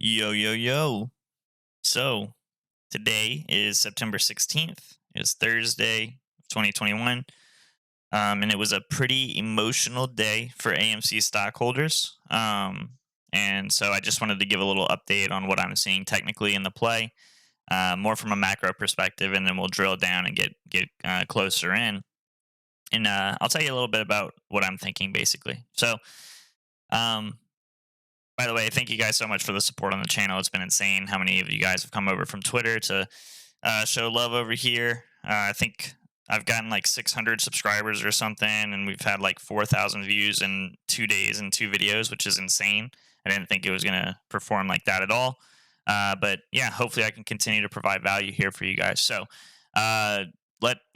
Yo, yo, yo. So today is September 16th. It's Thursday, 2021. And it was a pretty emotional day for AMC stockholders. And so I just wanted to give a little update on what I'm seeing technically in the play, more from a macro perspective, and then we'll drill down and get closer in. And I'll tell you a little bit about what I'm thinking, basically. So, um, by the way, thank you guys so much for the support on the channel. It's been insane how many of you guys have come over from Twitter to show love over here. I think I've gotten like 600 subscribers or something, and we've had like 4,000 views in 2 days and two videos, which is insane. I didn't think it was going to perform like that at all. But yeah, hopefully I can continue to provide value here for you guys. So I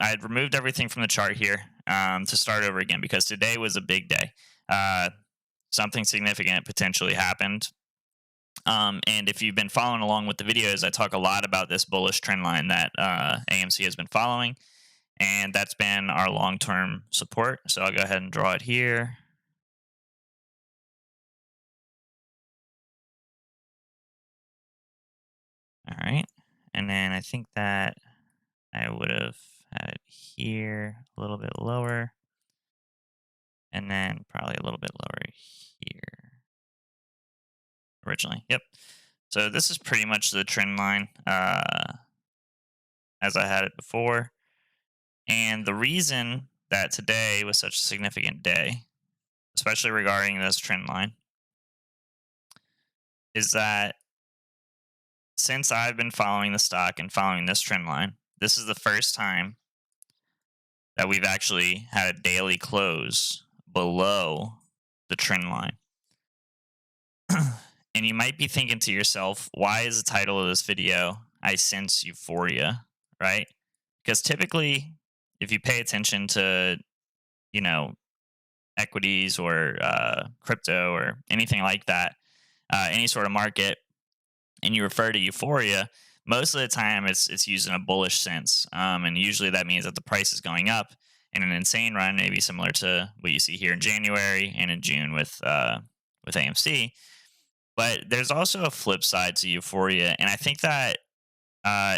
had removed everything from the chart here to start over again because today was a big day. Something significant potentially happened. And if you've been following along with the videos, I talk a lot about this bullish trend line that AMC has been following, and that's been our long-term support. So I'll go ahead and draw it here. All right. And then I think that I would have had it here a little bit lower, and then probably a little bit lower here originally. Yep. So this is pretty much the trend line as I had it before. And the reason that today was such a significant day, especially regarding this trend line, is that since I've been following the stock and following this trend line, this is the first time that we've actually had a daily close below the trend line. And you might be thinking to yourself, why is the title of this video, I Sense Euphoria, right? Because typically, if you pay attention to, you know, equities or crypto or anything like that, any sort of market, and you refer to euphoria, most of the time it's used in a bullish sense, and usually that means that the price is going up in an insane run, maybe similar to what you see here in January and in June with AMC. But there's also a flip side to euphoria, and I think that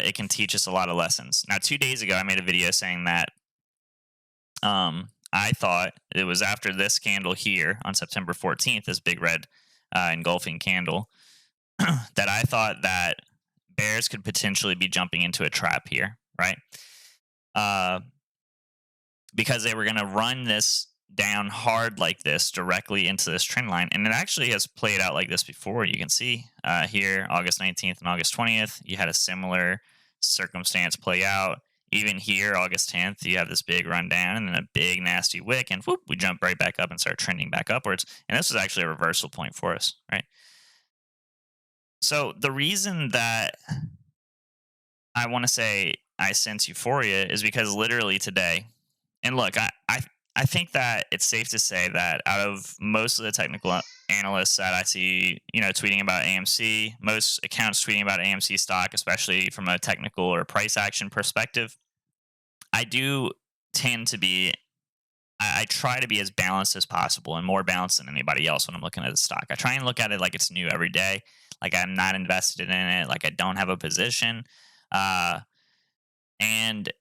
it can teach us a lot of lessons. Now, 2 days ago, I made a video saying that I thought it was after this candle here on September 14th, this big red engulfing candle, that I thought that bears could potentially be jumping into a trap here, right? Uh, because they were going to run this down hard like this directly into this trend line. And it actually has played out like this before. You can see here, August 19th and August 20th, you had a similar circumstance play out. Even here, August 10th, you have this big run down and then a big nasty wick, and whoop, we jump right back up and start trending back upwards. And this was actually a reversal point for us, right? So the reason that I want to say I sense euphoria is because literally today, and look, I think that it's safe to say that out of most of the technical analysts that I see, tweeting about AMC, most accounts tweeting about AMC stock, especially from a technical or price action perspective, I do tend to be, I try to be as balanced as possible and more balanced than anybody else when I'm looking at the stock. I try and look at it like it's new every day, like I'm not invested in it, like I don't have a position. And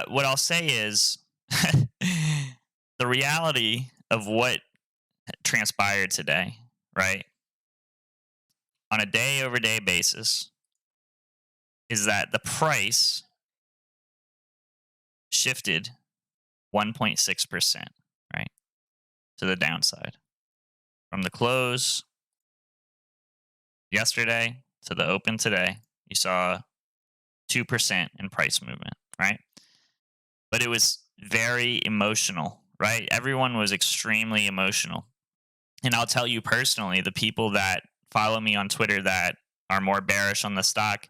what I'll say is the reality of what transpired today, right, on a day over day basis, is that the price shifted 1.6%, right, to the downside from the close yesterday to the open today. You saw 2% in price movement, right? But it was very emotional, right? Everyone was extremely emotional. And I'll tell you personally, the people that follow me on Twitter that are more bearish on the stock,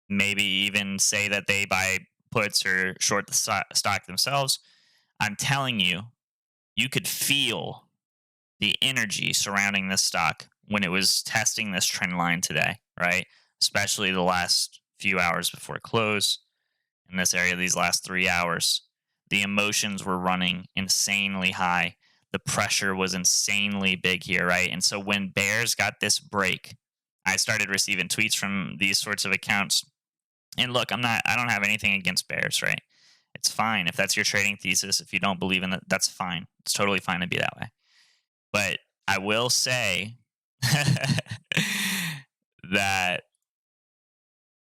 maybe even say that they buy puts or short the stock themselves, I'm telling you, you could feel the energy surrounding this stock when it was testing this trend line today, right? Especially the last few hours before close. In this area, these last 3 hours, the emotions were running insanely high. the pressure was insanely big here, right? And so when bears got this break, I started receiving tweets from these sorts of accounts. And look, I don't have anything against bears, right? It's fine if that's your trading thesis. If you don't believe in it, that's fine. It's totally fine to be that way. But I will say that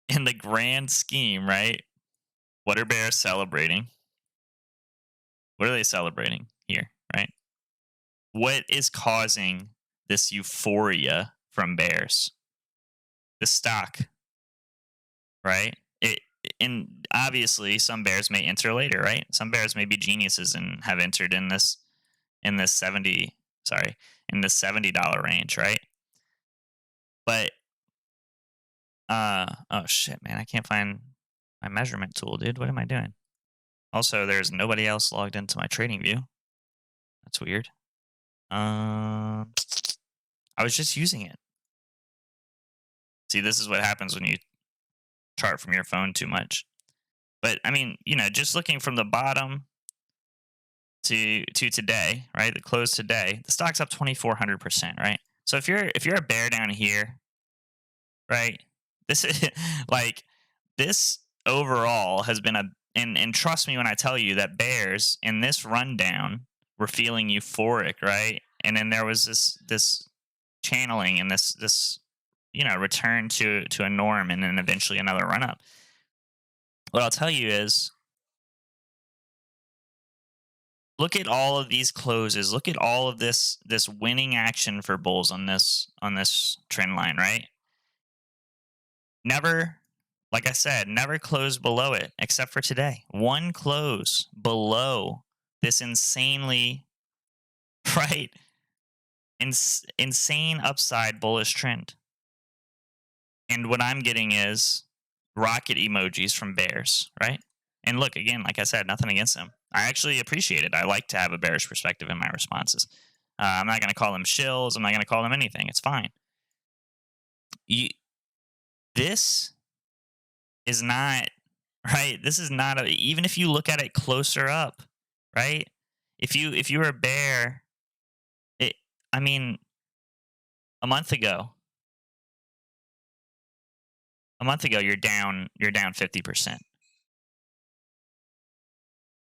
in the grand scheme, right? What are bears celebrating? What are they celebrating here, right? What is causing this euphoria from bears? The stock, right? It and obviously some bears may enter later, right? Some bears may be geniuses and have entered in this 70 sorry, in the $70 range, right? But oh shit, man, I can't find my measurement tool, dude. What am I doing? Also, there's nobody else logged into my trading view. That's weird. Um I was just using it. See, this is what happens when you chart from your phone too much. But I mean, just looking from the bottom to today, right? The close today, the stock's up 2,400%, right? So if you're a bear down here, right? This is like this overall has been a and trust me when I tell you that bears in this rundown were feeling euphoric, right? And then there was this channeling and this return to a norm and then eventually another run up. What I'll tell you is look at all of these closes. Look at all of this winning action for bulls on this trend line, right? Never, like I said, never closed below it except for today. One close below this insanely right insane upside bullish trend. And what I'm getting is rocket emojis from bears, right? And look, again, like I said, nothing against them. I actually appreciate it. I like to have a bearish perspective in my responses. I'm not going to call them shills. I'm not going to call them anything. It's fine. You, this is not right. This is not even if you look at it closer up, right? If you were a bear, it, I mean, a month ago, you're down 50%,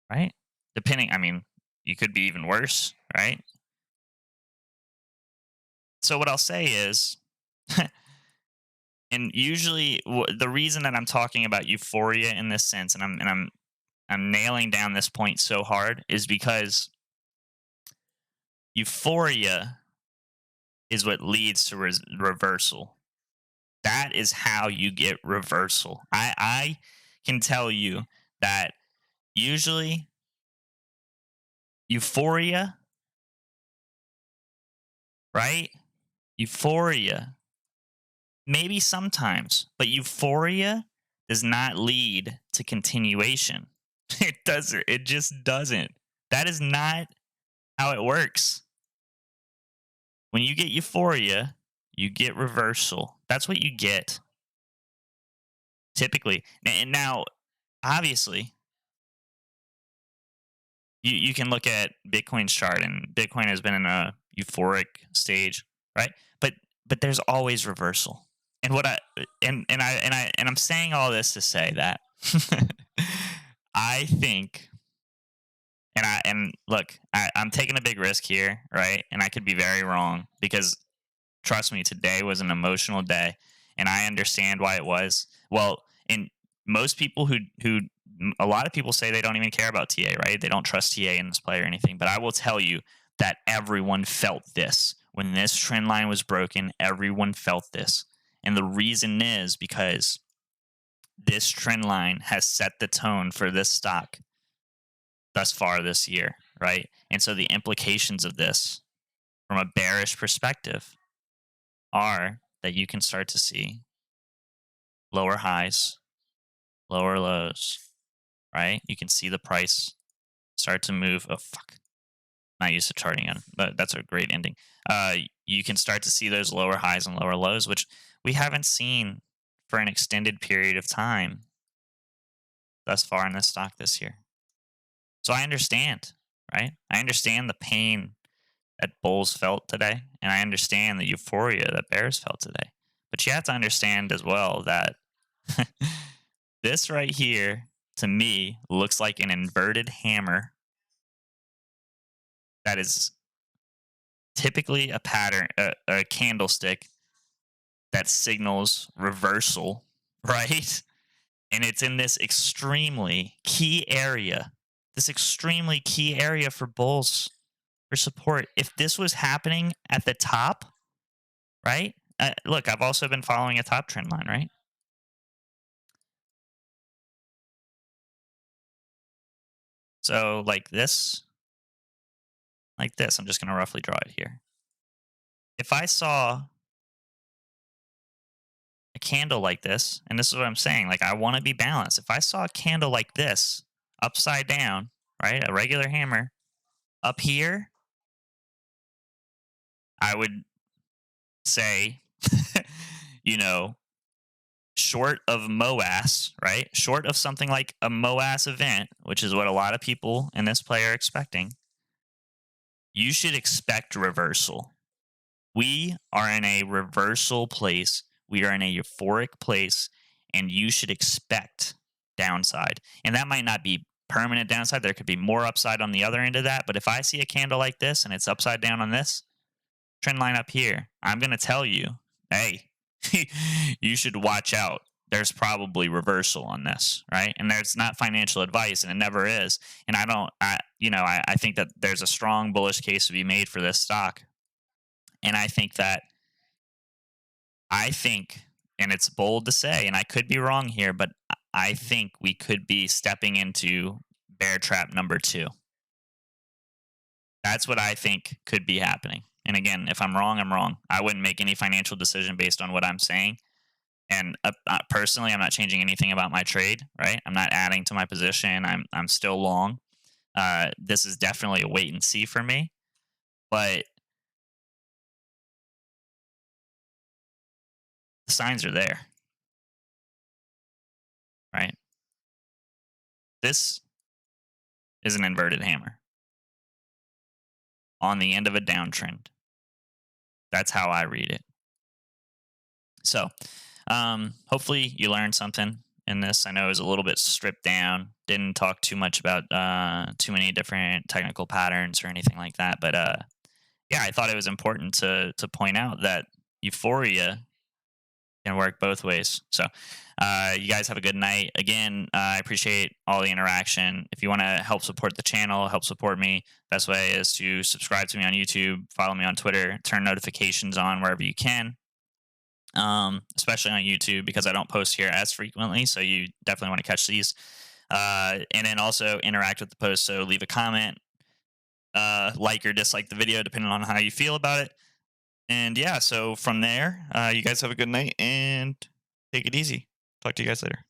right? Depending, I mean, you could be even worse, right? So what I'll say is, and usually the reason that I'm talking about euphoria in this sense, and I'm nailing down this point so hard, is because euphoria is what leads to reversal. That is how you get reversal. I can tell you that usually euphoria, right? Euphoria, maybe sometimes, but euphoria does not lead to continuation. It doesn't. It just doesn't. That is not how it works. When you get euphoria, you get reversal. That's what you get typically. And now, obviously, you can look at Bitcoin's chart, and Bitcoin has been in a euphoric stage, right? But but there's always reversal. And what I and I'm saying all this to say that I think, and look, I'm taking a big risk here, right? And I could be very wrong because trust me, today was an emotional day, and I understand why it was. Well, and most people a lot of people say they don't even care about TA, right? They don't trust TA in this play or anything. But I will tell you that everyone felt this when this trend line was broken. Everyone felt this, and the reason is because this trend line has set the tone for this stock thus far this year, right? And so the implications of this, from a bearish perspective, are that you can start to see lower highs, lower lows, right? You can see the price start to move. Oh, fuck. Not used to charting on, but that's a great ending. You can start to see those lower highs and lower lows, which we haven't seen for an extended period of time thus far in this stock this year. So I understand, right? I understand the pain that Bulls felt today, and I understand the euphoria that Bears felt today. But you have to understand as well that this right here, to me, looks like an inverted hammer that is typically a pattern, a candlestick that signals reversal, right? And it's in this extremely key area, this extremely key area for bulls for support. If this was happening at the top, right? Look, I've also been following a top trend line, right? So like this, I'm just going to roughly draw it here. If I saw a candle like this, and this is what I'm saying, like I want to be balanced. If I saw a candle like this upside down, right? A regular hammer up here, I would say, you know, short of MOAS, right? Short of something like a MOAS event, which is what a lot of people in this play are expecting, you should expect reversal. We are in a reversal place. We are in a euphoric place, and you should expect downside. And that might not be permanent downside. There could be more upside on the other end of that. But if I see a candle like this and it's upside down on this trend line up here, I'm going to tell you, hey, you should watch out. There's probably reversal on this, right? And there's not financial advice, and it never is. And I don't, I think that there's a strong bullish case to be made for this stock. And I think, and it's bold to say, and I could be wrong here, but I think we could be stepping into bear trap number two. That's what I think could be happening. And again, if I'm wrong, I'm wrong. I wouldn't make any financial decision based on what I'm saying. And personally, I'm not changing anything about my trade. Right? I'm not adding to my position. I'm still long. This is definitely a wait and see for me. But the signs are there. Right? This is an inverted hammer on the end of a downtrend. That's how I read it. So, hopefully, you learned something in this. I know it was a little bit stripped down. Didn't talk too much about too many different technical patterns or anything like that. But yeah, I thought it was important to point out that euphoria can work both ways. So, you guys have a good night. Again, I appreciate all the interaction. If you want to help support the channel, help support me, best way is to subscribe to me on YouTube, follow me on Twitter, turn notifications on wherever you can. Especially on YouTube because I don't post here as frequently. So you definitely want to catch these. And then also interact with the post. So leave a comment, like or dislike the video, depending on how you feel about it. And yeah, so from there, you guys have a good night and take it easy. Talk to you guys later.